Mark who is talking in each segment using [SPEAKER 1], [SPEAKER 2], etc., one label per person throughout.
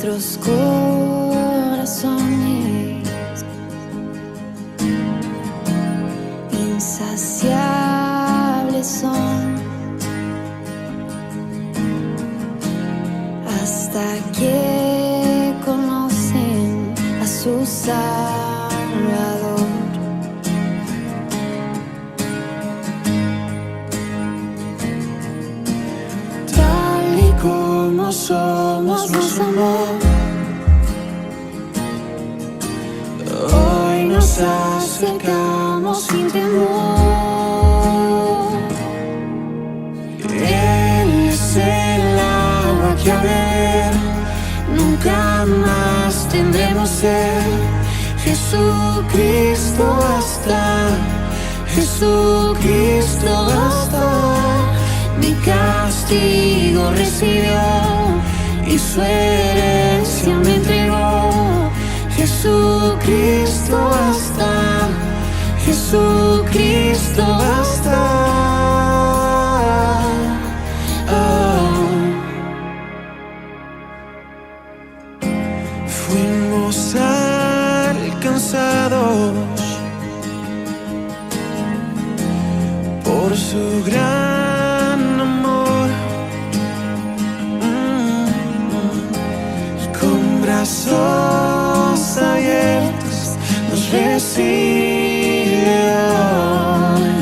[SPEAKER 1] nuestros corazones insaciables son hasta que conocen a su Salvador. Tal y como somos nos amó, hoy nos acercamos sin temor. Él es el agua que a beber nunca más tendremos sed. Jesucristo basta, Jesucristo basta. Mi castigo recibió y su herencia me entregó. Jesucristo basta, Jesucristo basta. Fuimos alcanzados por su gran amor, con brazos abiertos nos recibe hoy.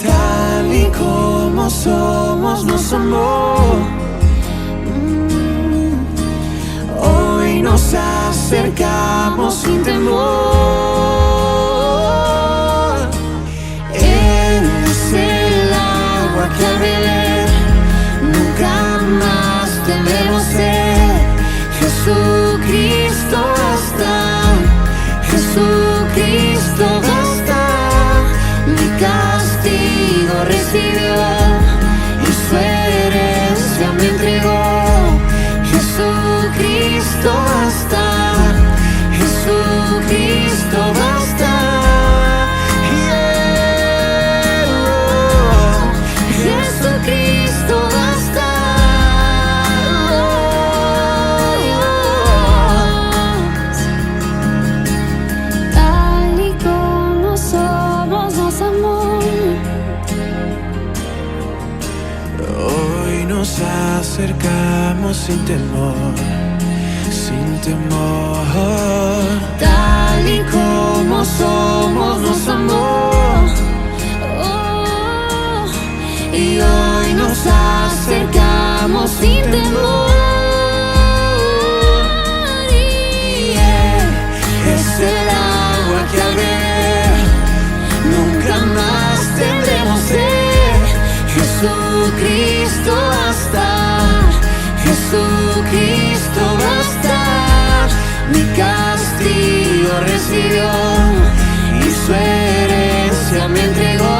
[SPEAKER 1] Tal y como somos nos amó, hoy nos acercamos sin temor. Él es el agua que al beber nunca más tendremos sed. Jesucristo basta, Jesucristo basta. Mi castigo recibió y su herencia me entregó. Jesucristo basta, Jesucristo basta. Jesucristo basta. Tal y como somos nos amó, hoy nos acercamos sin temor, sin temor. Tal y como somos nos amó, y hoy nos acercamos sin temor. Y Él es el agua que al beber nunca más tendremos sed. Jesucristo basta, Jesucristo basta. Mi castigo recibió y su herencia me entregó.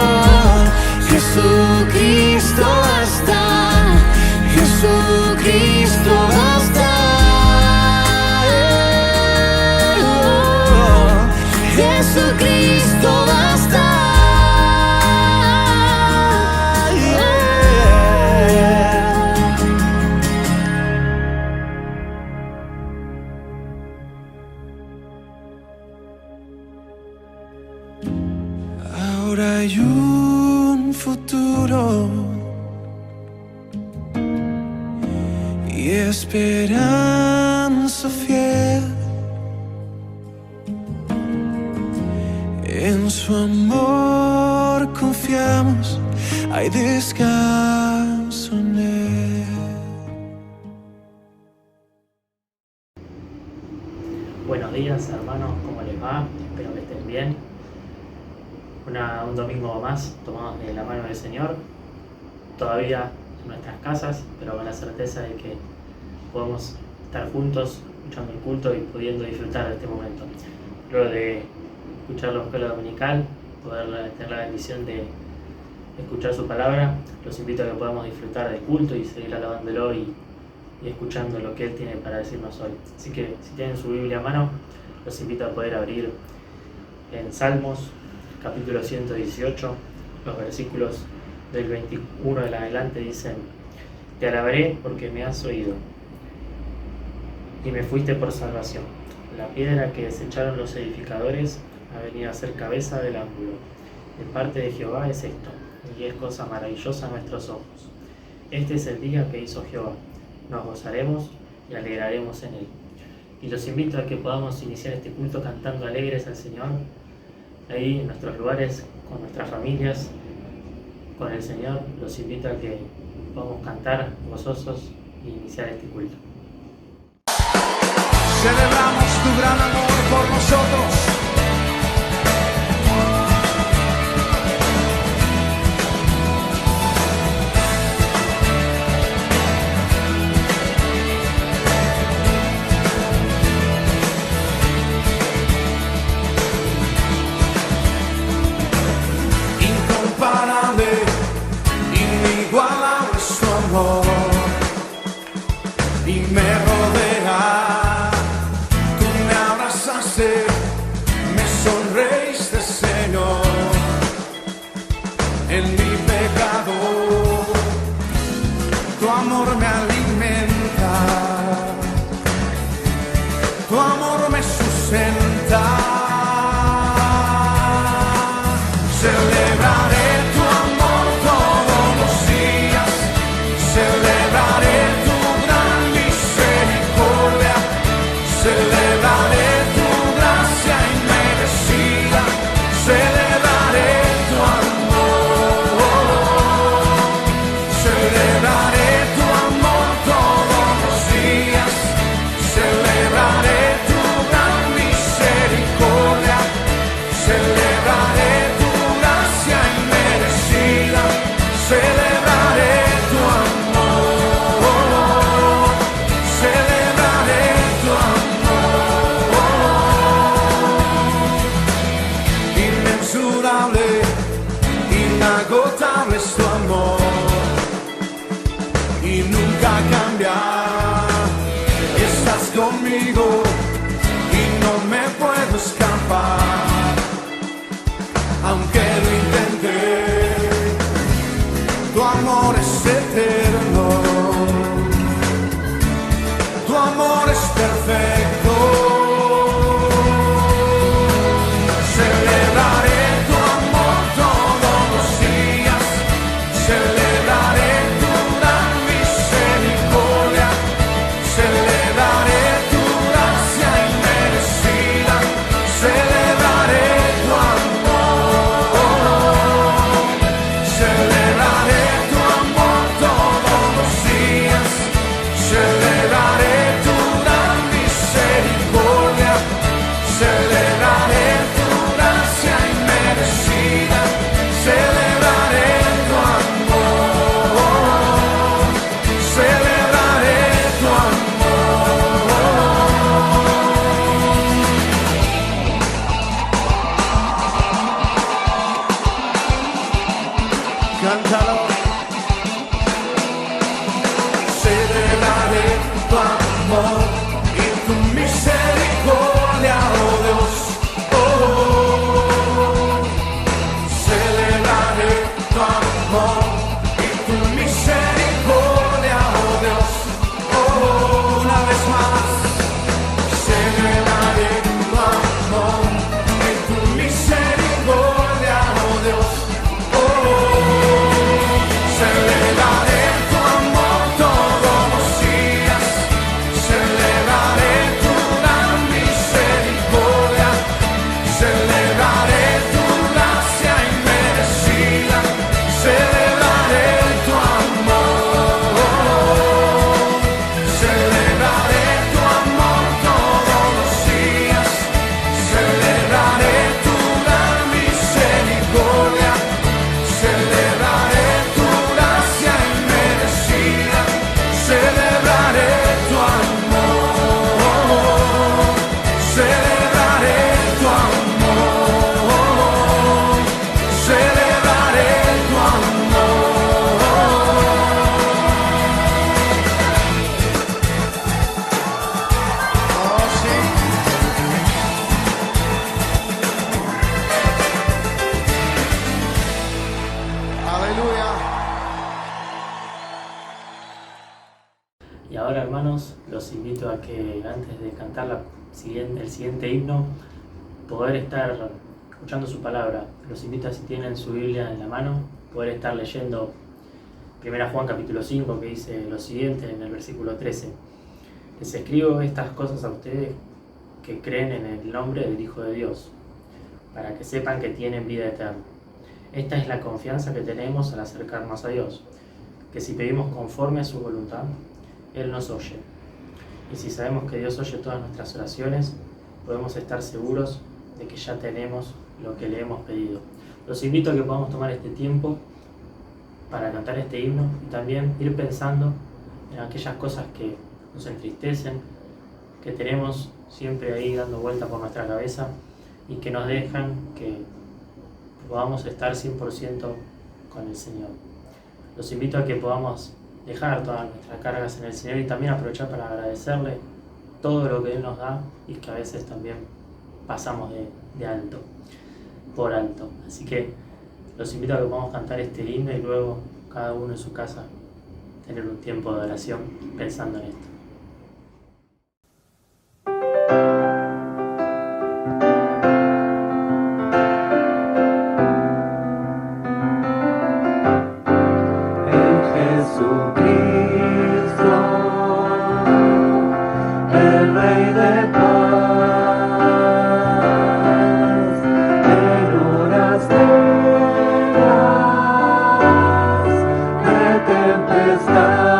[SPEAKER 1] Jesucristo basta, Jesucristo basta. Jesucristo basta. Ahora hay un futuro y esperanza fiel. En su amor confiamos, hay descanso en Él.
[SPEAKER 2] Buenos días, hermanos, ¿cómo les va? Espero que estén bien. Un domingo más tomados de la mano del Señor, todavía en nuestras casas, pero con la certeza de que podemos estar juntos escuchando el culto y pudiendo disfrutar de este momento. Luego de escuchar la escuela dominical, poder tener la bendición de escuchar su palabra, los invito a que podamos disfrutar del culto y seguir alabándolo y escuchando lo que Él tiene para decirnos hoy. Así que si tienen su Biblia a mano, los invito a poder abrir en Salmos, capítulo 118, los versículos del 21 en adelante dicen: te alabaré porque me has oído y me fuiste por salvación. La piedra que desecharon los edificadores ha venido a ser cabeza del ángulo. De parte de Jehová es esto, y es cosa maravillosa a nuestros ojos. Este es el día que hizo Jehová. Nos gozaremos y alegraremos en él. Y los invito a que podamos iniciar este culto cantando alegres al Señor, ahí en nuestros lugares, con nuestras familias, con el Señor. Los invito a que podamos cantar gozosos y iniciar este culto.
[SPEAKER 3] Celebramos tu gran amor por nosotros. Incomparable, inigualable es tu amor y me rodea. Me sonreíste, Señor, en mi pecado. Tu amor me alimenta, tu amor me sustenta. Celebraré tu amor todos los días, celebraré tu gran misericordia, celebraré inagotable es tu amor y nunca cambia. Estás conmigo y no me puedo escapar, aunque lo intenté. Tu amor es eterno, tu amor es perfecto. Celebraré tu amor todos los días, celebraré tu gran misericordia, celebraré tu gracia inmerecida, celebraré tu amor, celebraré tu amor todos los días, celebraré tu gran misericordia, celebraré tu gracia inmerecida, celebraré tu amor, celebraré tu amor. Cántalo. Celebraré tu amor y tu misericordia, oh Dios. Celebraré tu amor y tu misericordia, oh Dios. Una vez más. Celebraré tu amor y tu misericordia, oh Dios. Celebraré tu amor todos los días, celebraré tu gran misericordia, celebraré tu gracia inmerecida, celebraré tu amor, celebraré tu amor todos los días, celebraré tu gran misericordia, celebraré tu gracia inmerecida, celebraré tu amor, celebraré tu amor.
[SPEAKER 2] Hola hermanos, los invito a que antes de cantar el siguiente himno, poder estar escuchando su palabra. Los invito a, si tienen su Biblia en la mano, poder estar leyendo 1 Juan capítulo 5, que dice lo siguiente en el versículo 13. Les escribo estas cosas a ustedes que creen en el nombre del Hijo de Dios, para que sepan que tienen vida eterna. Esta es la confianza que tenemos al acercarnos a Dios, que si pedimos conforme a su voluntad, Él nos oye. Y si sabemos que Dios oye todas nuestras oraciones, podemos estar seguros de que ya tenemos lo que le hemos pedido. Los invito a que podamos tomar este tiempo para cantar este himno y también ir pensando en aquellas cosas que nos entristecen, que tenemos siempre ahí dando vuelta por nuestra cabeza y que nos dejan que podamos estar 100% con el Señor. Los invito a que podamos dejar todas nuestras cargas en el Señor y también aprovechar para agradecerle todo lo que Él nos da y que a veces también pasamos por alto. Así que los invito a que podamos cantar este himno y luego cada uno en su casa tener un tiempo de oración pensando en esto.
[SPEAKER 3] El Rey de paz, en horas negras de tempestad,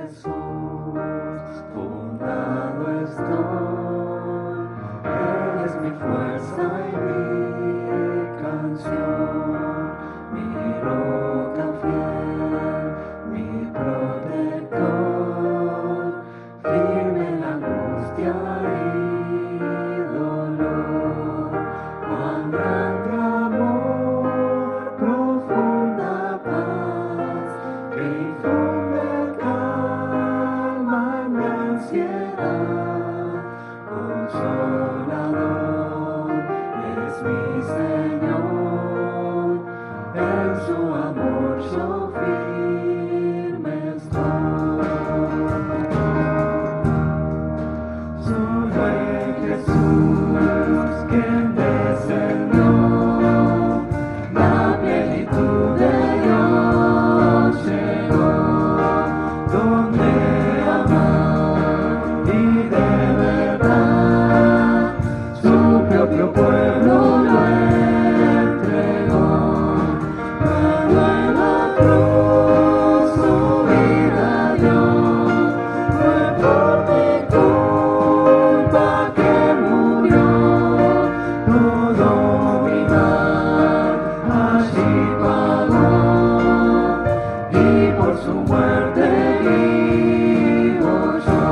[SPEAKER 3] Jesús, fundado estoy. Él es mi fuerza y mi canción, mi roca fiel, mi protector, firme en la angustia y dolor. Cuán grande amor, profunda paz, que infunde calma en mi ansiedad. Consolador es mi Señor, en su amor yo firme estoy. Solo en Jesús quien descendió, la plenitud de Dios llegó, donde amar y de verdad su propio pueblo lo entregó. Cuando en la cruz su vida dio, fue por mi culpa que murió. Todo mi mal allí pagó, y por su muerte vivo yo.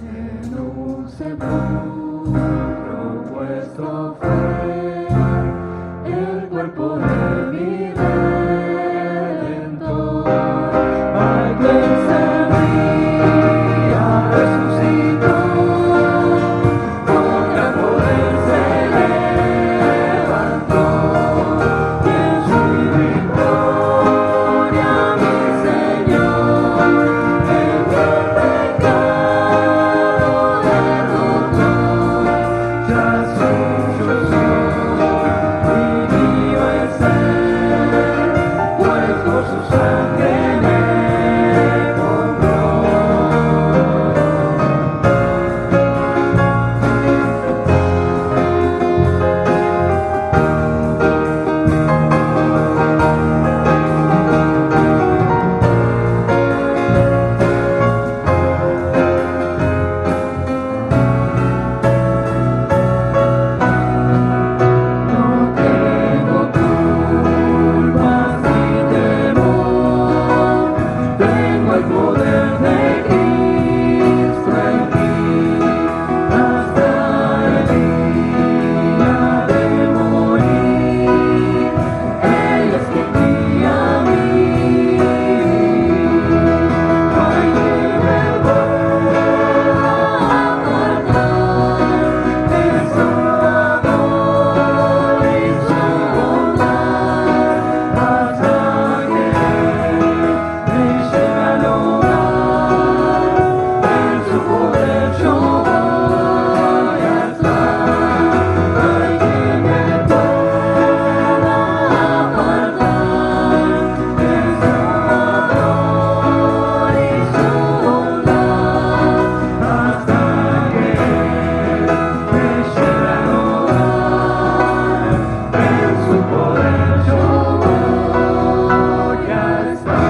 [SPEAKER 3] En un sepulcro puesto fue el cuerpo de mi Redentor. Al tercer día resucitó, con gran poder se levantó, y en su victoria mi Señor en mi pecado derrotó. Ya suyo soy y mío es Él, pues por su sangre me compró. No tengo culpas ni temor, tengo el poder de Cristo en mí, hasta el día de morir. Él es quien guía mi vida. No hay que me pueda apartar de su amor y su bondad, hasta que me lleve al hogar. En su poder yo voy a estar. No hay quien me pueda apartar de su amor y su bondad, hasta que me lleve al hogar. En su poder yo voy a estar.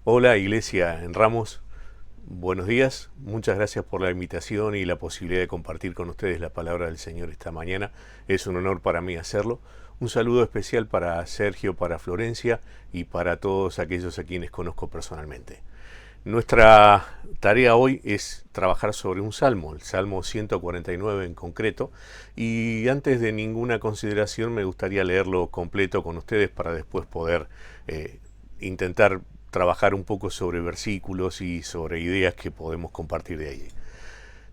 [SPEAKER 4] Hola Iglesia en Ramos, buenos días, muchas gracias por la invitación y la posibilidad de compartir con ustedes la palabra del Señor esta mañana. Es un honor para mí hacerlo. Un saludo especial para Sergio, para Florencia y para todos aquellos a quienes conozco personalmente. Nuestra tarea hoy es trabajar sobre un salmo, el Salmo 149 en concreto, y antes de ninguna consideración me gustaría leerlo completo con ustedes para después poder intentar trabajar un poco sobre versículos y sobre ideas que podemos compartir de allí.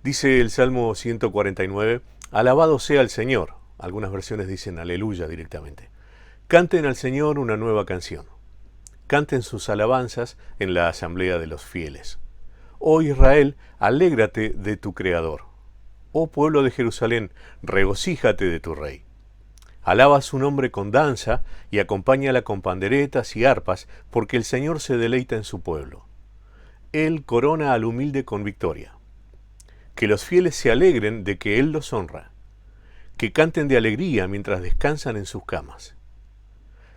[SPEAKER 4] Dice el Salmo 149, Alabado sea el Señor. Algunas versiones dicen aleluya directamente. Canten al Señor una nueva canción. Canten sus alabanzas en la asamblea de los fieles. Oh Israel, alégrate de tu Creador. Oh pueblo de Jerusalén, regocíjate de tu Rey. Alaba su nombre con danza y acompáñala con panderetas y arpas, porque el Señor se deleita en su pueblo. Él corona al humilde con victoria. Que los fieles se alegren de que Él los honra. Que canten de alegría mientras descansan en sus camas.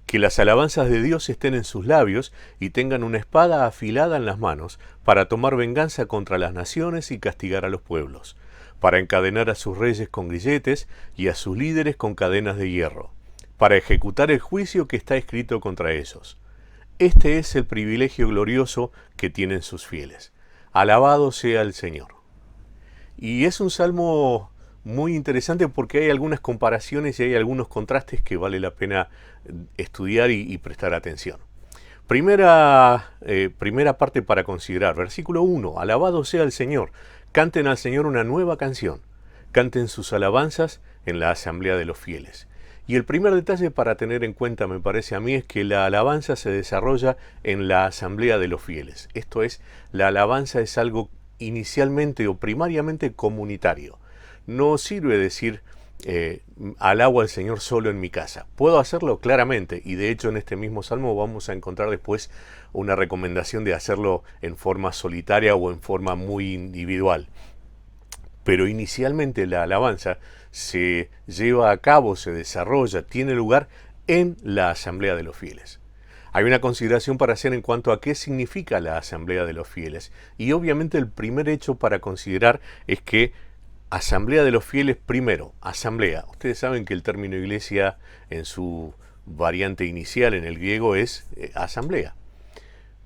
[SPEAKER 4] Que las alabanzas de Dios estén en sus labios y tengan una espada afilada en las manos para tomar venganza contra las naciones y castigar a los pueblos, para encadenar a sus reyes con grilletes y a sus líderes con cadenas de hierro, para ejecutar el juicio que está escrito contra ellos. Este es el privilegio glorioso que tienen sus fieles. Alabado sea el Señor. Y es un salmo muy interesante porque hay algunas comparaciones y hay algunos contrastes que vale la pena estudiar y prestar atención. Primera parte para considerar. Versículo 1. Alabado sea el Señor. Canten al Señor una nueva canción. Canten sus alabanzas en la asamblea de los fieles. Y el primer detalle para tener en cuenta, me parece a mí, es que la alabanza se desarrolla en la asamblea de los fieles. Esto es, la alabanza es algo inicialmente o primariamente comunitario. No sirve decir, alabo al Señor solo en mi casa. Puedo hacerlo claramente, y de hecho en este mismo salmo vamos a encontrar después una recomendación de hacerlo en forma solitaria o en forma muy individual. Pero inicialmente la alabanza se lleva a cabo, se desarrolla, tiene lugar en la asamblea de los fieles. Hay una consideración para hacer en cuanto a qué significa la asamblea de los fieles. Y obviamente el primer hecho para considerar es que asamblea de los fieles, primero, asamblea. Ustedes saben que el término iglesia en su variante inicial en el griego es asamblea.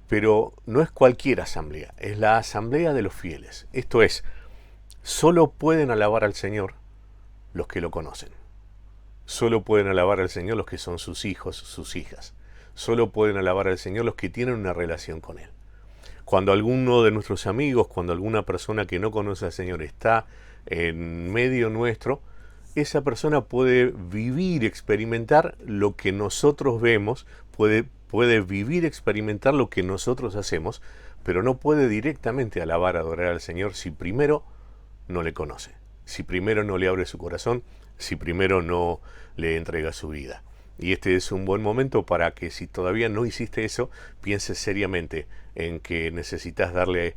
[SPEAKER 4] Pero no es cualquier asamblea, es la asamblea de los fieles. Esto es, solo pueden alabar al Señor los que lo conocen. Solo pueden alabar al Señor los que son sus hijos, sus hijas. Solo pueden alabar al Señor los que tienen una relación con Él. Cuando alguno de nuestros amigos, cuando alguna persona que no conoce al Señor está en medio nuestro, esa persona puede vivir, experimentar lo que nosotros vemos, puede vivir, experimentar lo que nosotros hacemos, pero no puede directamente alabar, adorar al Señor si primero no le conoce, si primero no le abre su corazón, si primero no le entrega su vida. Y este es un buen momento para que, si todavía no hiciste eso, pienses seriamente en que necesitas darle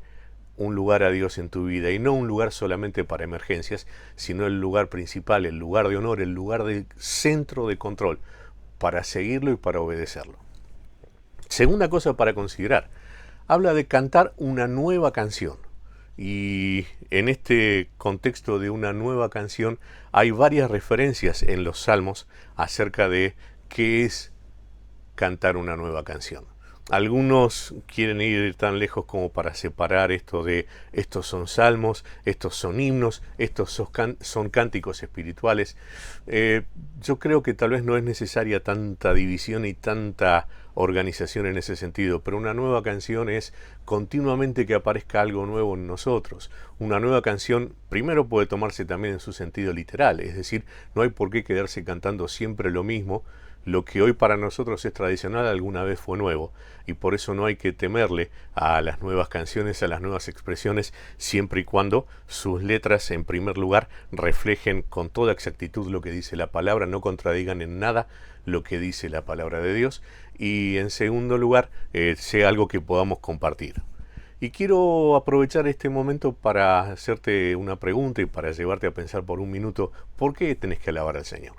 [SPEAKER 4] un lugar a Dios en tu vida, y no un lugar solamente para emergencias, sino el lugar principal, el lugar de honor, el lugar del centro de control, para seguirlo y para obedecerlo. Segunda cosa para considerar, habla de cantar una nueva canción. Y en este contexto de una nueva canción hay varias referencias en los salmos acerca de qué es cantar una nueva canción. Algunos quieren ir tan lejos como para separar esto de estos son salmos, estos son himnos, estos son cánticos espirituales. Yo creo que tal vez no es necesaria tanta división y tanta organización en ese sentido, pero una nueva canción es continuamente que aparezca algo nuevo en nosotros. Una nueva canción primero puede tomarse también en su sentido literal, es decir, no hay por qué quedarse cantando siempre lo mismo. Lo que hoy para nosotros es tradicional alguna vez fue nuevo, y por eso no hay que temerle a las nuevas canciones, a las nuevas expresiones, siempre y cuando sus letras en primer lugar reflejen con toda exactitud lo que dice la palabra, no contradigan en nada lo que dice la palabra de Dios, y en segundo lugar sea algo que podamos compartir. Y quiero aprovechar este momento para hacerte una pregunta y para llevarte a pensar por un minuto, ¿por qué tenés que alabar al Señor?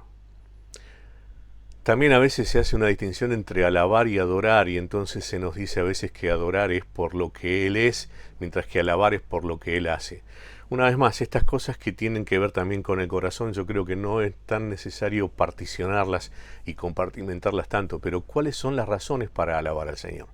[SPEAKER 4] También a veces se hace una distinción entre alabar y adorar, y entonces se nos dice a veces que adorar es por lo que Él es, mientras que alabar es por lo que Él hace. Una vez más, estas cosas que tienen que ver también con el corazón, yo creo que no es tan necesario particionarlas y compartimentarlas tanto, pero ¿cuáles son las razones para alabar al Señor?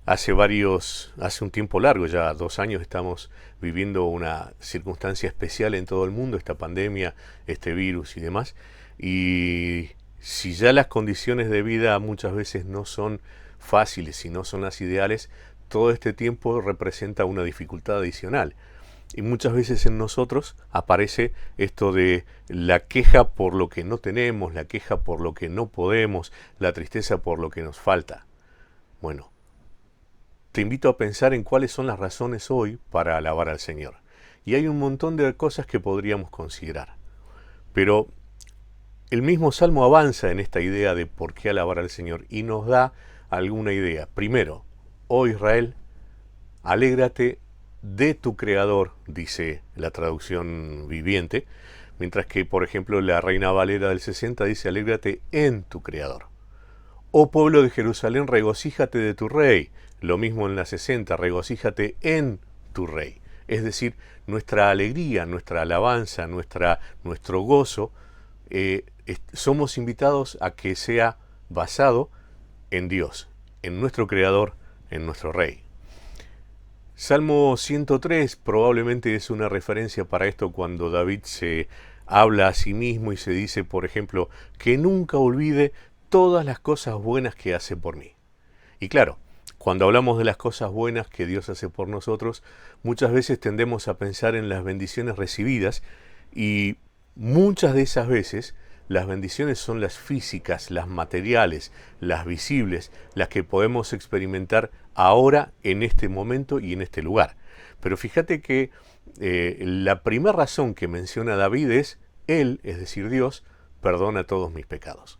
[SPEAKER 4] Hace un tiempo largo, ya 2 años, estamos viviendo una circunstancia especial en todo el mundo, esta pandemia, este virus y demás, y si ya las condiciones de vida muchas veces no son fáciles y no son las ideales, todo este tiempo representa una dificultad adicional. Y muchas veces en nosotros aparece esto de la queja por lo que no tenemos, la queja por lo que no podemos, la tristeza por lo que nos falta. Bueno, te invito a pensar en cuáles son las razones hoy para alabar al Señor. Y hay un montón de cosas que podríamos considerar. Pero el mismo Salmo avanza en esta idea de por qué alabar al Señor y nos da alguna idea. Primero, oh Israel, alégrate de tu Creador, dice la traducción viviente, mientras que, por ejemplo, la Reina Valera del 60 dice, alégrate en tu Creador. Oh pueblo de Jerusalén, regocíjate de tu Rey. Lo mismo en la 60, regocíjate en tu Rey. Es decir, nuestra alegría, nuestra alabanza, nuestro gozo, somos invitados a que sea basado en Dios, en nuestro Creador, en nuestro Rey. Salmo 103 probablemente es una referencia para esto cuando David se habla a sí mismo y se dice, por ejemplo, que nunca olvide todas las cosas buenas que hace por mí. Y claro, cuando hablamos de las cosas buenas que Dios hace por nosotros, muchas veces tendemos a pensar en las bendiciones recibidas y muchas de esas veces las bendiciones son las físicas, las materiales, las visibles, las que podemos experimentar ahora, en este momento y en este lugar. Pero fíjate que la primera razón que menciona David es, Él, es decir, Dios, perdona todos mis pecados.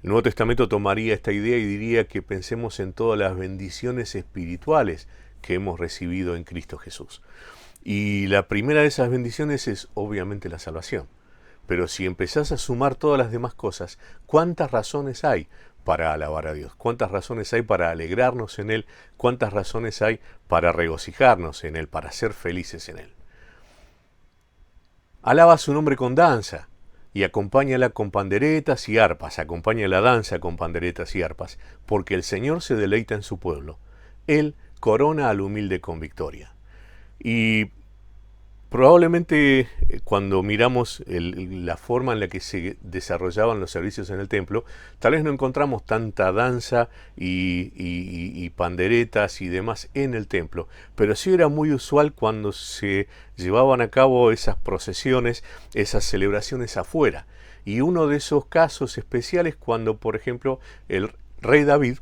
[SPEAKER 4] El Nuevo Testamento tomaría esta idea y diría que pensemos en todas las bendiciones espirituales que hemos recibido en Cristo Jesús. Y la primera de esas bendiciones es obviamente la salvación. Pero si empezás a sumar todas las demás cosas, ¿cuántas razones hay para alabar a Dios? ¿Cuántas razones hay para alegrarnos en Él? ¿Cuántas razones hay para regocijarnos en Él, para ser felices en Él? Alaba su nombre con danza y acompáñala con panderetas y arpas. Acompaña la danza con panderetas y arpas, porque el Señor se deleita en su pueblo. Él corona al humilde con victoria. Y probablemente cuando miramos la forma en la que se desarrollaban los servicios en el templo, tal vez no encontramos tanta danza y panderetas y demás en el templo, pero sí era muy usual cuando se llevaban a cabo esas procesiones, esas celebraciones afuera. Y uno de esos casos especiales cuando, por ejemplo, el rey David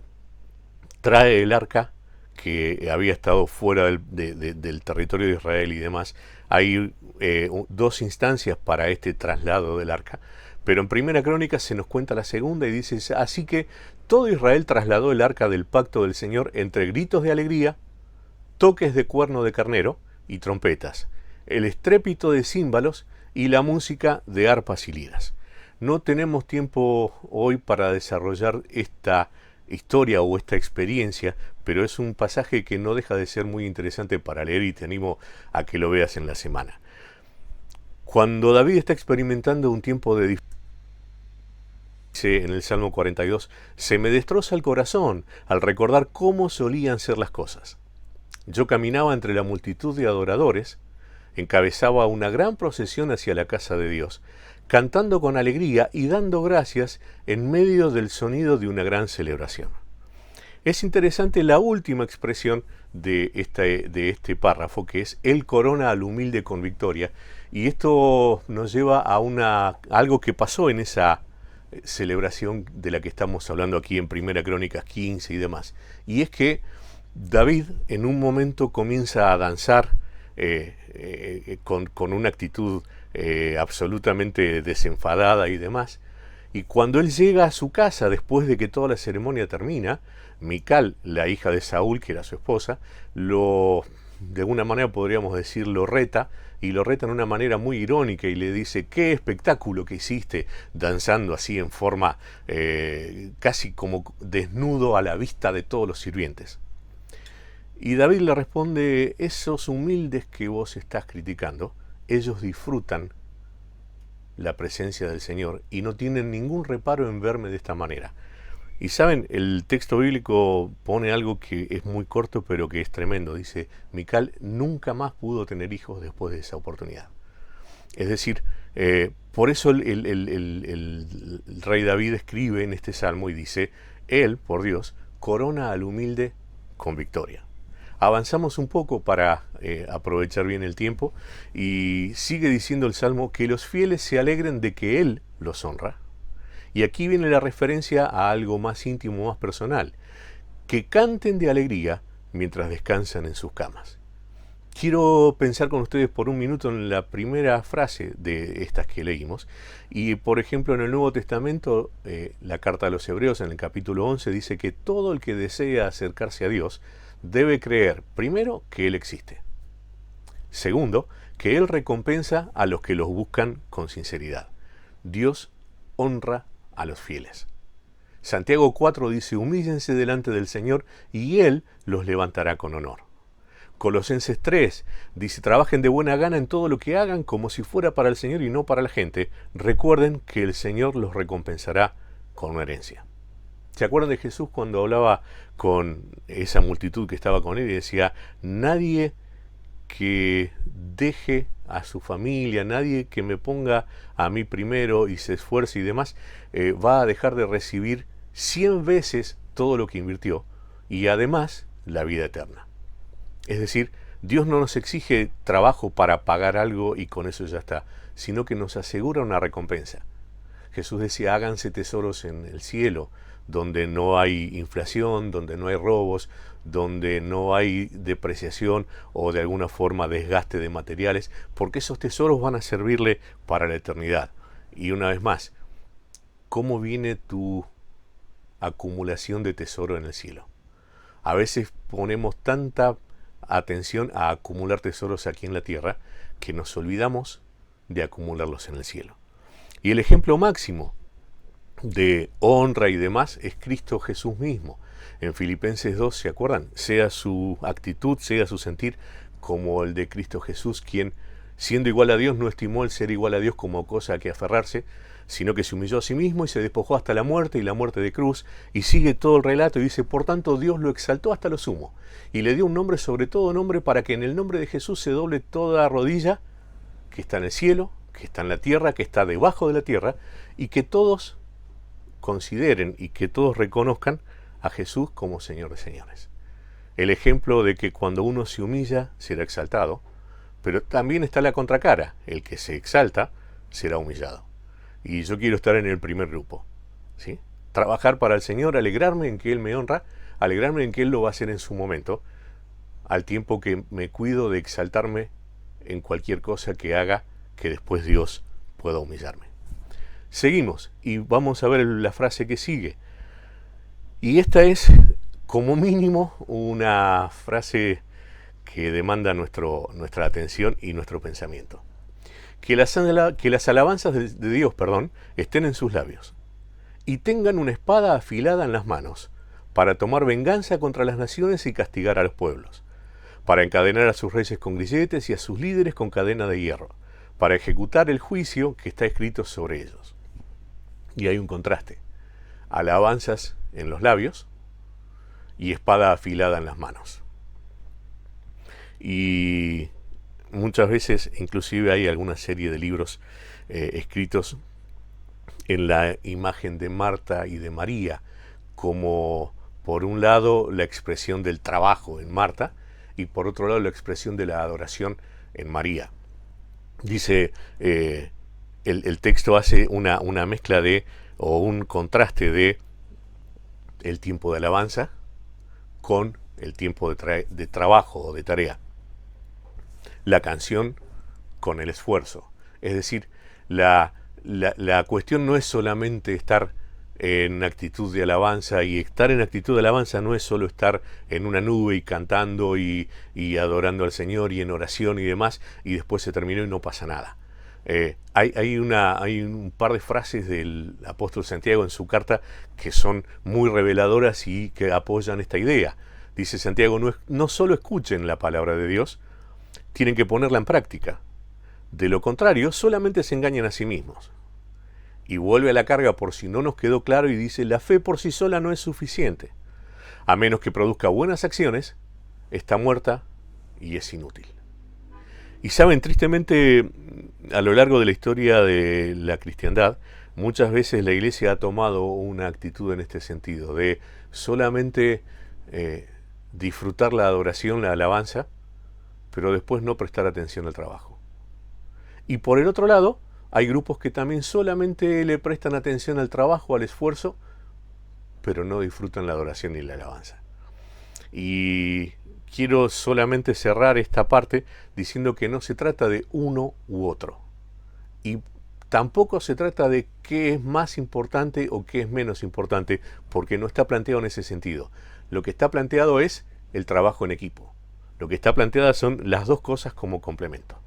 [SPEAKER 4] trae el arca que había estado fuera del territorio de Israel y demás. Hay dos instancias para este traslado del arca, pero en Primera Crónica se nos cuenta la segunda y dice, así que todo Israel trasladó el arca del pacto del Señor entre gritos de alegría, toques de cuerno de carnero y trompetas, el estrépito de címbalos y la música de arpas y liras. No tenemos tiempo hoy para desarrollar esta historia o esta experiencia, pero es un pasaje que no deja de ser muy interesante para leer y te animo a que lo veas en la semana. Cuando David está experimentando un tiempo de dice en el Salmo 42, se me destroza el corazón al recordar cómo solían ser las cosas. Yo caminaba entre la multitud de adoradores, encabezaba una gran procesión hacia la casa de Dios, cantando con alegría y dando gracias en medio del sonido de una gran celebración. Es interesante la última expresión de este párrafo, que es Él corona al humilde con victoria, y esto nos lleva a algo que pasó en esa celebración de la que estamos hablando aquí en Primera Crónicas 15 y demás, y es que David en un momento comienza a danzar con una actitud absolutamente desenfadada y demás, y cuando él llega a su casa después de que toda la ceremonia termina, Mical, la hija de Saúl, que era su esposa, de alguna manera podríamos decir, lo reta, y lo reta en una manera muy irónica y le dice, qué espectáculo que hiciste danzando así en forma casi como desnudo a la vista de todos los sirvientes. Y David le responde, esos humildes que vos estás criticando, ellos disfrutan la presencia del Señor y no tienen ningún reparo en verme de esta manera. Y saben, el texto bíblico pone algo que es muy corto pero que es tremendo. Dice, Mical nunca más pudo tener hijos después de esa oportunidad. Es decir, por eso el rey David escribe en este salmo y dice, Él, por Dios, corona al humilde con victoria. Avanzamos un poco para aprovechar bien el tiempo y sigue diciendo el Salmo que los fieles se alegren de que Él los honra. Y aquí viene la referencia a algo más íntimo, más personal, que canten de alegría mientras descansan en sus camas. Quiero pensar con ustedes por un minuto en la primera frase de estas que leímos. Y por ejemplo en el Nuevo Testamento, la carta a los Hebreos en el capítulo 11 dice que todo el que desea acercarse a Dios debe creer, primero, que Él existe. Segundo, que Él recompensa a los que los buscan con sinceridad. Dios honra a los fieles. Santiago 4 dice, humíllense delante del Señor y Él los levantará con honor. Colosenses 3 dice, trabajen de buena gana en todo lo que hagan como si fuera para el Señor y no para la gente. Recuerden que el Señor los recompensará con una herencia. ¿Se acuerdan de Jesús cuando hablaba con esa multitud que estaba con Él y decía, nadie que deje a su familia, nadie que me ponga a mí primero y se esfuerce y demás, va a dejar de recibir 100 veces todo lo que invirtió y además la vida eterna? Es decir, Dios no nos exige trabajo para pagar algo y con eso ya está, sino que nos asegura una recompensa. Jesús decía, háganse tesoros en el cielo, donde no hay inflación, donde no hay robos, donde no hay depreciación o de alguna forma desgaste de materiales, porque esos tesoros van a servirle para la eternidad. Y una vez más, ¿cómo viene tu acumulación de tesoro en el cielo? A veces ponemos tanta atención a acumular tesoros aquí en la tierra que nos olvidamos de acumularlos en el cielo. Y el ejemplo máximo de honra y demás es Cristo Jesús mismo. En Filipenses 2, ¿se acuerdan? Sea su actitud, sea su sentir como el de Cristo Jesús, quien siendo igual a Dios no estimó el ser igual a Dios como cosa a que aferrarse, sino que se humilló a sí mismo y se despojó hasta la muerte y la muerte de cruz, y sigue todo el relato y dice, por tanto Dios lo exaltó hasta lo sumo, y le dio un nombre sobre todo nombre para que en el nombre de Jesús se doble toda rodilla que está en el cielo, que está en la tierra, que está debajo de la tierra, y que todos consideren y que todos reconozcan a Jesús como Señor de señores. El ejemplo de que cuando uno se humilla será exaltado, pero también está la contracara, el que se exalta será humillado. Y yo quiero estar en el primer grupo, ¿sí? Trabajar para el Señor, alegrarme en que Él me honra, alegrarme en que Él lo va a hacer en su momento, al tiempo que me cuido de exaltarme en cualquier cosa que haga que después Dios pueda humillarme. Seguimos y vamos a ver la frase que sigue. Y esta es, como mínimo, una frase que demanda nuestra atención y nuestro pensamiento. Que las alabanzas de Dios, estén en sus labios y tengan una espada afilada en las manos para tomar venganza contra las naciones y castigar a los pueblos, para encadenar a sus reyes con grilletes y a sus líderes con cadena de hierro, para ejecutar el juicio que está escrito sobre ellos. Y hay un contraste: alabanzas en los labios y espada afilada en las manos. Y muchas veces, inclusive hay alguna serie de libros escritos en la imagen de Marta y de María, como por un lado la expresión del trabajo en Marta y por otro lado la expresión de la adoración en María. Dice, el texto hace una mezcla o un contraste de el tiempo de alabanza con el tiempo de trabajo o de tarea. La canción con el esfuerzo. Es decir, la cuestión no es solamente estar en actitud de alabanza, y estar en actitud de alabanza no es solo estar en una nube y cantando y adorando al Señor y en oración y demás, y después se terminó y no pasa nada. Hay un par de frases del apóstol Santiago en su carta que son muy reveladoras y que apoyan esta idea. Dice Santiago, no solo escuchen la palabra de Dios, tienen que ponerla en práctica. De lo contrario, solamente se engañan a sí mismos. Y vuelve a la carga por si no nos quedó claro y dice, la fe por sí sola no es suficiente. A menos que produzca buenas acciones, está muerta y es inútil. Y saben, tristemente, a lo largo de la historia de la cristiandad, muchas veces la Iglesia ha tomado una actitud en este sentido, de solamente disfrutar la adoración, la alabanza, pero después no prestar atención al trabajo. Y por el otro lado, hay grupos que también solamente le prestan atención al trabajo, al esfuerzo, pero no disfrutan la adoración ni la alabanza. Y quiero solamente cerrar esta parte diciendo que no se trata de uno u otro. Y tampoco se trata de qué es más importante o qué es menos importante, porque no está planteado en ese sentido. Lo que está planteado es el trabajo en equipo. Lo que está planteado son las dos cosas como complemento.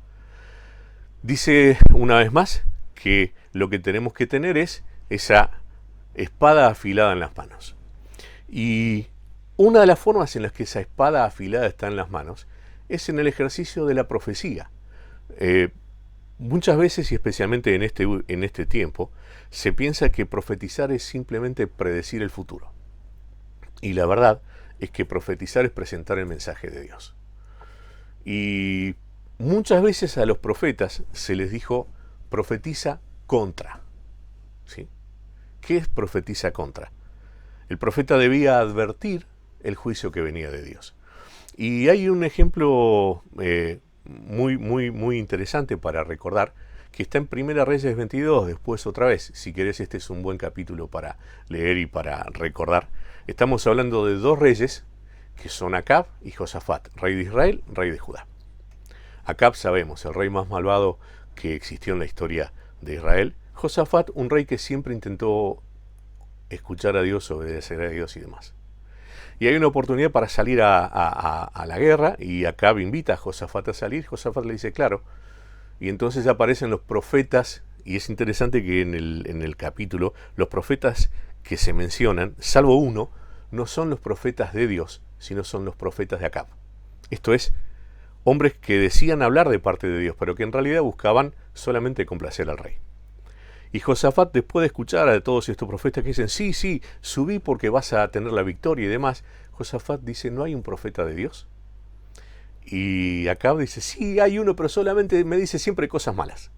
[SPEAKER 4] Dice una vez más que lo que tenemos que tener es esa espada afilada en las manos. Y una de las formas en las que esa espada afilada está en las manos es en el ejercicio de la profecía. Muchas veces, y especialmente en este tiempo, se piensa que profetizar es simplemente predecir el futuro. Y la verdad es que profetizar es presentar el mensaje de Dios. Y muchas veces a los profetas se les dijo, profetiza contra. ¿Sí? ¿Qué es profetiza contra? El profeta debía advertir el juicio que venía de Dios. Y hay un ejemplo muy interesante para recordar, que está en Primera Reyes 22, después otra vez. Si querés, este es un buen capítulo para leer y para recordar. Estamos hablando de dos reyes, que son Acab y Josafat, rey de Israel, rey de Judá. Acab, sabemos, el rey más malvado que existió en la historia de Israel. Josafat, un rey que siempre intentó escuchar a Dios, obedecer a Dios y demás. Y hay una oportunidad para salir a la guerra, y Acab invita a Josafat a salir. Josafat le dice, claro. Y entonces aparecen los profetas, y es interesante que en el capítulo, los profetas que se mencionan, salvo uno, no son los profetas de Dios, sino son los profetas de Acab. Esto es, hombres que decían hablar de parte de Dios, pero que en realidad buscaban solamente complacer al rey. Y Josafat, después de escuchar a todos estos profetas que dicen, sí, subí porque vas a tener la victoria y demás, Josafat dice, ¿no hay un profeta de Dios? Y Acab dice, sí, hay uno, pero solamente me dice siempre cosas malas.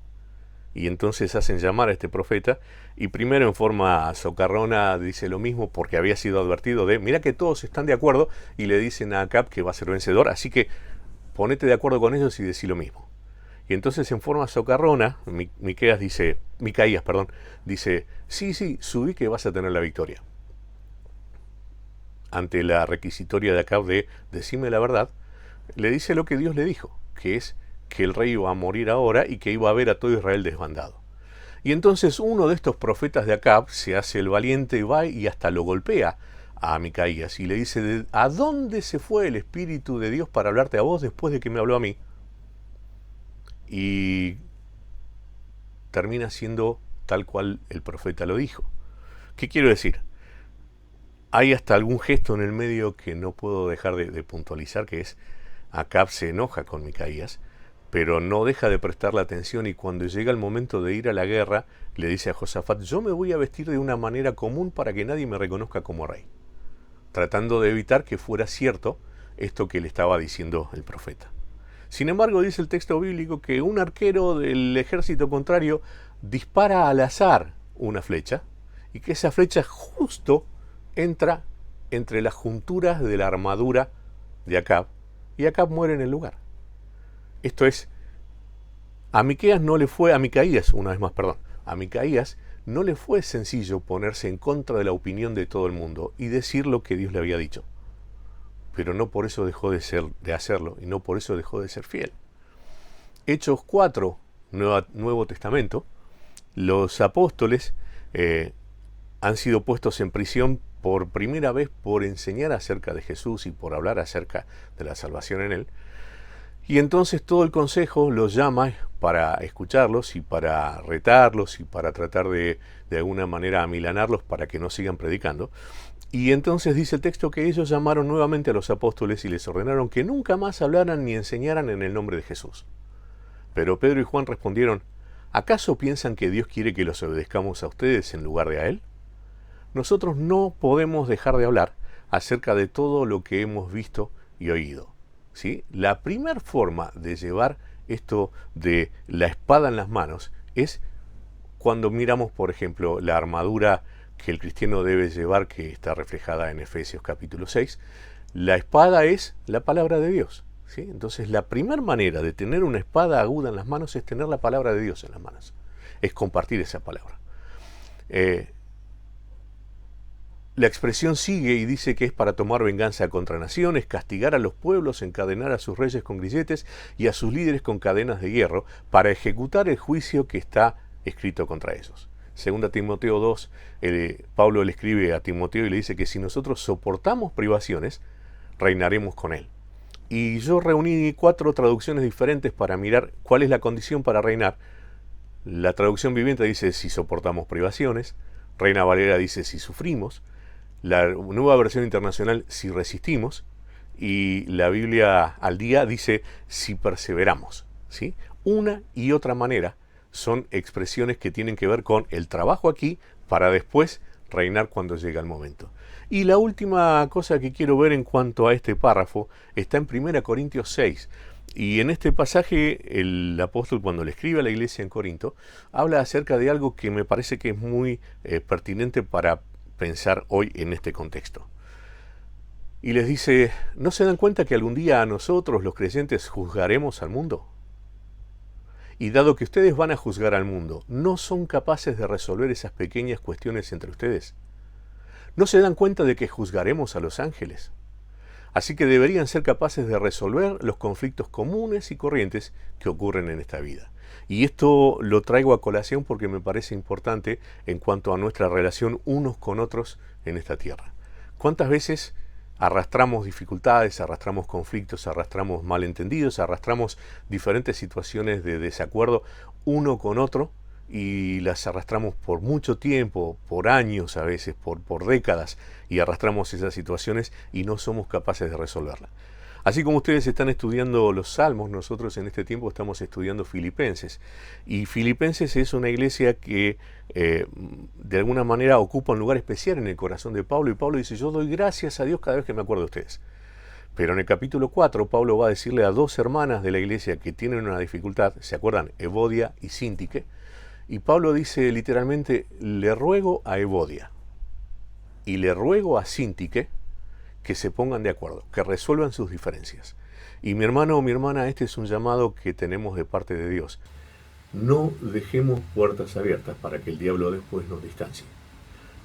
[SPEAKER 4] Y entonces hacen llamar a este profeta, y primero en forma socarrona dice lo mismo, porque había sido advertido de, mira que todos están de acuerdo, y le dicen a Acab que va a ser vencedor, así que ponete de acuerdo con ellos y decí lo mismo. Y entonces en forma socarrona, Micaías dice, sí, subí que vas a tener la victoria. Ante la requisitoria de Acab de decime la verdad, le dice lo que Dios le dijo, que es que el rey iba a morir ahora y que iba a ver a todo Israel desbandado. Y entonces uno de estos profetas de Acab se hace el valiente y va y hasta lo golpea a Micaías y le dice, ¿a dónde se fue el Espíritu de Dios para hablarte a vos después de que me habló a mí? Y termina siendo tal cual el profeta lo dijo. ¿Qué quiero decir? Hay hasta algún gesto en el medio que no puedo dejar de puntualizar, que es Acab se enoja con Micaías, pero no deja de prestarle atención, y cuando llega el momento de ir a la guerra, le dice a Josafat, yo me voy a vestir de una manera común para que nadie me reconozca como rey, tratando de evitar que fuera cierto esto que le estaba diciendo el profeta. Sin embargo, dice el texto bíblico que un arquero del ejército contrario dispara al azar una flecha, y que esa flecha justo entra entre las junturas de la armadura de Acab, y Acab muere en el lugar. Esto es, a Micaías no le fue sencillo ponerse en contra de la opinión de todo el mundo y decir lo que Dios le había dicho. Pero no por eso dejó de hacerlo, y no por eso dejó de ser fiel. Hechos 4, Nuevo Testamento, los apóstoles han sido puestos en prisión por primera vez por enseñar acerca de Jesús y por hablar acerca de la salvación en él. Y entonces todo el consejo los llama para escucharlos y para retarlos y para tratar de alguna manera amilanarlos para que no sigan predicando. Y entonces dice el texto que ellos llamaron nuevamente a los apóstoles y les ordenaron que nunca más hablaran ni enseñaran en el nombre de Jesús. Pero Pedro y Juan respondieron, ¿acaso piensan que Dios quiere que los obedezcamos a ustedes en lugar de a Él? Nosotros no podemos dejar de hablar acerca de todo lo que hemos visto y oído. ¿Sí? La primera forma de llevar esto de la espada en las manos es cuando miramos, por ejemplo, la armadura que el cristiano debe llevar, que está reflejada en Efesios capítulo 6, La espada es la palabra de Dios, ¿sí? Entonces la primera manera de tener una espada aguda en las manos es tener la palabra de Dios en las manos, es compartir esa palabra. La expresión sigue y dice que es para tomar venganza contra naciones, castigar a los pueblos, encadenar a sus reyes con grilletes y a sus líderes con cadenas de hierro, para ejecutar el juicio que está escrito contra ellos. Segunda Timoteo 2, Pablo le escribe a Timoteo y le dice que si nosotros soportamos privaciones, reinaremos con él. Y yo reuní 4 traducciones diferentes para mirar cuál es la condición para reinar. La traducción viviente dice si soportamos privaciones, Reina Valera dice si sufrimos, la Nueva Versión Internacional si resistimos, y la Biblia al Día dice si perseveramos, ¿sí? Una y otra manera son expresiones que tienen que ver con el trabajo aquí para después reinar cuando llega el momento. Y la última cosa que quiero ver en cuanto a este párrafo está en 1 Corintios 6. Y en este pasaje el apóstol, cuando le escribe a la iglesia en Corinto, habla acerca de algo que me parece que es muy pertinente para pensar hoy en este contexto. Y les dice, ¿no se dan cuenta que algún día a nosotros los creyentes juzgaremos al mundo? Y dado que ustedes van a juzgar al mundo, ¿no son capaces de resolver esas pequeñas cuestiones entre ustedes? ¿No se dan cuenta de que juzgaremos a los ángeles? Así que deberían ser capaces de resolver los conflictos comunes y corrientes que ocurren en esta vida. Y esto lo traigo a colación porque me parece importante en cuanto a nuestra relación unos con otros en esta tierra. ¿Cuántas veces arrastramos dificultades, arrastramos conflictos, arrastramos malentendidos, arrastramos diferentes situaciones de desacuerdo uno con otro y las arrastramos por mucho tiempo, por años a veces, por décadas, y arrastramos esas situaciones y no somos capaces de resolverlas? Así como ustedes están estudiando los Salmos, nosotros en este tiempo estamos estudiando Filipenses. Y Filipenses es una iglesia que de alguna manera ocupa un lugar especial en el corazón de Pablo. Y Pablo dice, yo doy gracias a Dios cada vez que me acuerdo de ustedes. Pero en el capítulo 4, Pablo va a decirle a 2 hermanas de la iglesia que tienen una dificultad, ¿se acuerdan? Evodia y Síntique. Y Pablo dice literalmente, le ruego a Evodia y le ruego a Síntique que se pongan de acuerdo, que resuelvan sus diferencias. Y mi hermano o mi hermana, este es un llamado que tenemos de parte de Dios. No dejemos puertas abiertas para que el diablo después nos distancie.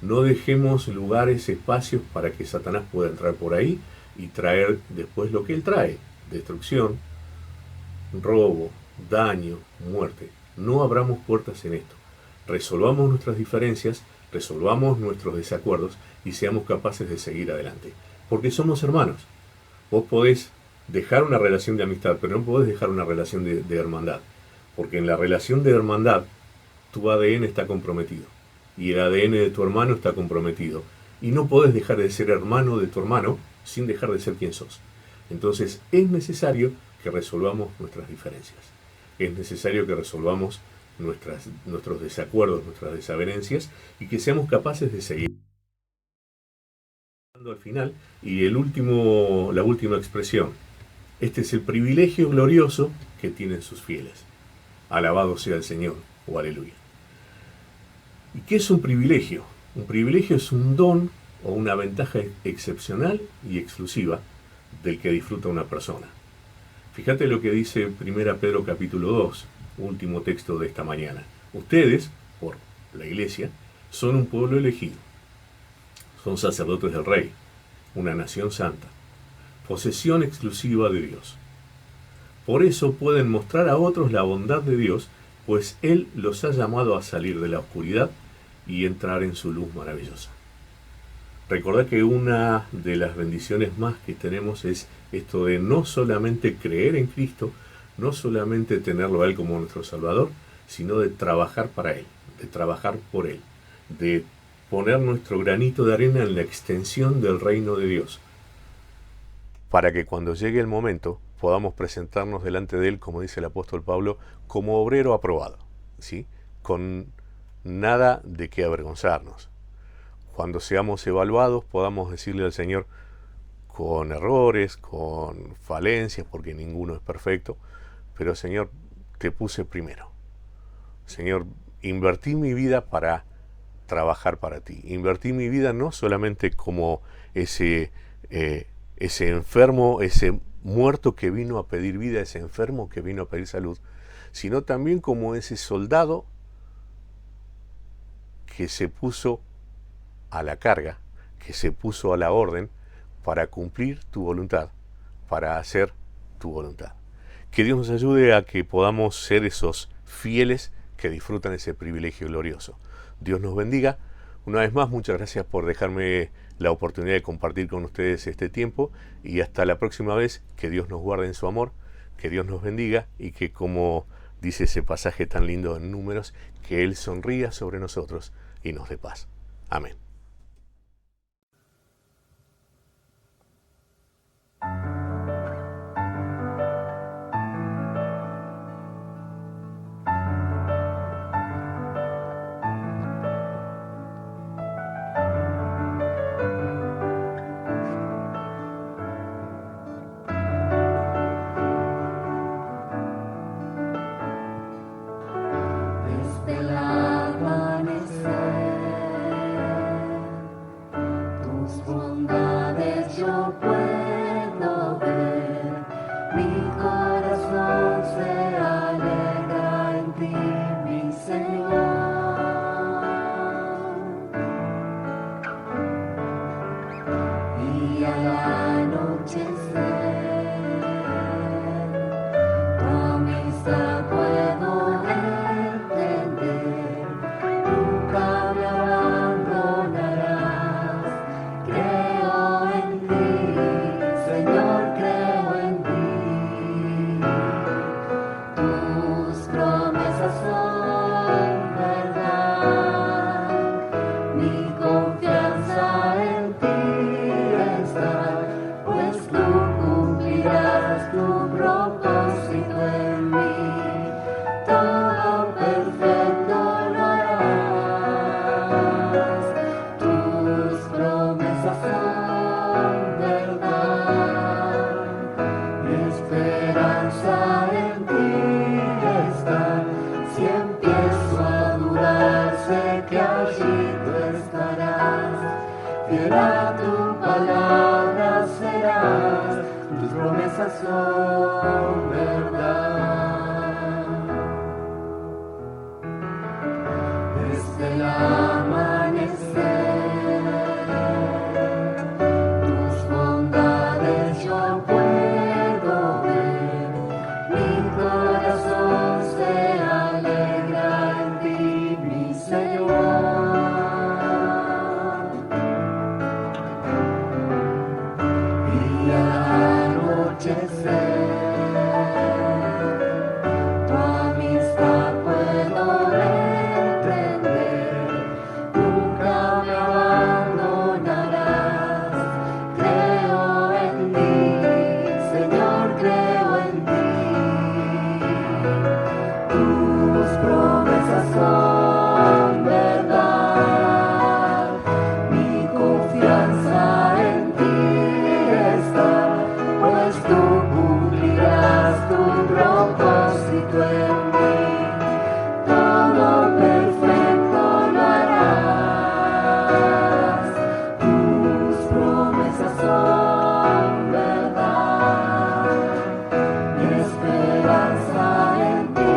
[SPEAKER 4] No dejemos lugares, espacios para que Satanás pueda entrar por ahí y traer después lo que él trae: destrucción, robo, daño, muerte. No abramos puertas en esto. Resolvamos nuestras diferencias, resolvamos nuestros desacuerdos y seamos capaces de seguir adelante. Porque somos hermanos. Vos podés dejar una relación de amistad, pero no podés dejar una relación de hermandad. Porque en la relación de hermandad, tu ADN está comprometido. Y el ADN de tu hermano está comprometido. Y no podés dejar de ser hermano de tu hermano sin dejar de ser quien sos. Entonces es necesario que resolvamos nuestras diferencias. Es necesario que resolvamos nuestros desacuerdos, nuestras desavenencias, y que seamos capaces de seguir. Al final, y la última expresión: este es el privilegio glorioso que tienen sus fieles. Alabado sea el Señor, o aleluya. ¿Y qué es un privilegio? Un privilegio es un don o una ventaja excepcional y exclusiva del que disfruta una persona. Fíjate lo que dice 1 Pedro capítulo 2, último texto de esta mañana. Ustedes, por la iglesia, son un pueblo elegido. Son sacerdotes del Rey, una nación santa, posesión exclusiva de Dios. Por eso pueden mostrar a otros la bondad de Dios, pues Él los ha llamado a salir de la oscuridad y entrar en su luz maravillosa. Recordad que una de las bendiciones más que tenemos es esto de no solamente creer en Cristo, no solamente tenerlo a Él como nuestro Salvador, sino de trabajar para Él, de trabajar por Él, de poner nuestro granito de arena en la extensión del reino de Dios, para que cuando llegue el momento podamos presentarnos delante de Él, como dice el apóstol Pablo, como obrero aprobado, ¿sí? Con nada de qué avergonzarnos. Cuando seamos evaluados podamos decirle al Señor, con errores, con falencias, porque ninguno es perfecto, pero Señor, te puse primero. Señor, invertí mi vida para trabajar para ti. Invertí mi vida no solamente como ese ese enfermo, ese muerto que vino a pedir vida, ese enfermo que vino a pedir salud, sino también como ese soldado que se puso a la carga, que se puso a la orden para cumplir tu voluntad, para hacer tu voluntad. Que Dios nos ayude a que podamos ser esos fieles que disfrutan ese privilegio glorioso. Dios nos bendiga. Una vez más, muchas gracias por dejarme la oportunidad de compartir con ustedes este tiempo, y hasta la próxima vez. Que Dios nos guarde en su amor, que Dios nos bendiga, y que, como dice ese pasaje tan lindo en Números, que Él sonría sobre nosotros y nos dé paz. Amén.
[SPEAKER 1] Desde el amanecer, tus bondades yo puedo ver. Mi corazón se alegra en ti, mi Señor. Y al anochecer, tu amistad puedo entender. Nunca me abandonarás. Creo en ti, Señor, creo en ti. Tus promesas son verdad. Mi confianza en ti está, pues tú cumplirás tu propósito en mí. Todo perfecto lo harás. Tus promesas son verdad. Mi esperanza en ti está. Si empiezo a dudar, sé que allí tú estarás. Fiel a tu palabra serás. Tus promesas son verdad. Desde el amanecer, tus bondades yo puedo ver. Mi corazón se alegra en ti, mi Señor. Y al anochecer, tu amistad puedo entender. Nunca me abandonarás. Creo en ti, Señor, creo en ti. Tus promesas son verdad. Mi confianza en ti está, pues tú cumplirás tu propósito en mí. Todo perfecto lo harás. Tus promesas son verdad. Mi esperanza en ti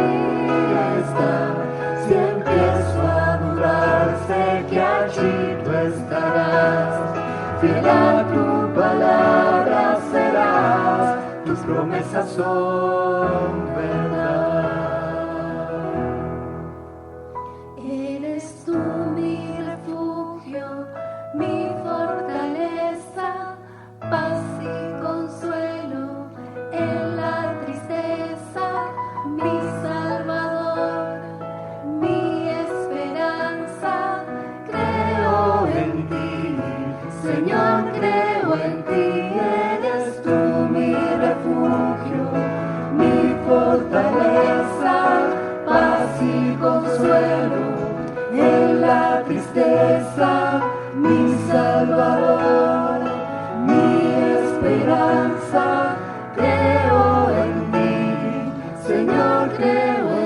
[SPEAKER 1] está. Si empiezo a dudar, sé que allí tú estarás. Fiel a tu palabra serás. Tus promesas son verdad. Eres tú mi refugio, mi fortaleza, paz y consuelo en la tristeza, mi Salvador, mi esperanza. Creo en ti, Señor, creo en ti. Eres tú mi refugio, mi fortaleza, paz y consuelo en la tristeza, mi Salvador, mi esperanza. Creo en ti, Señor, creo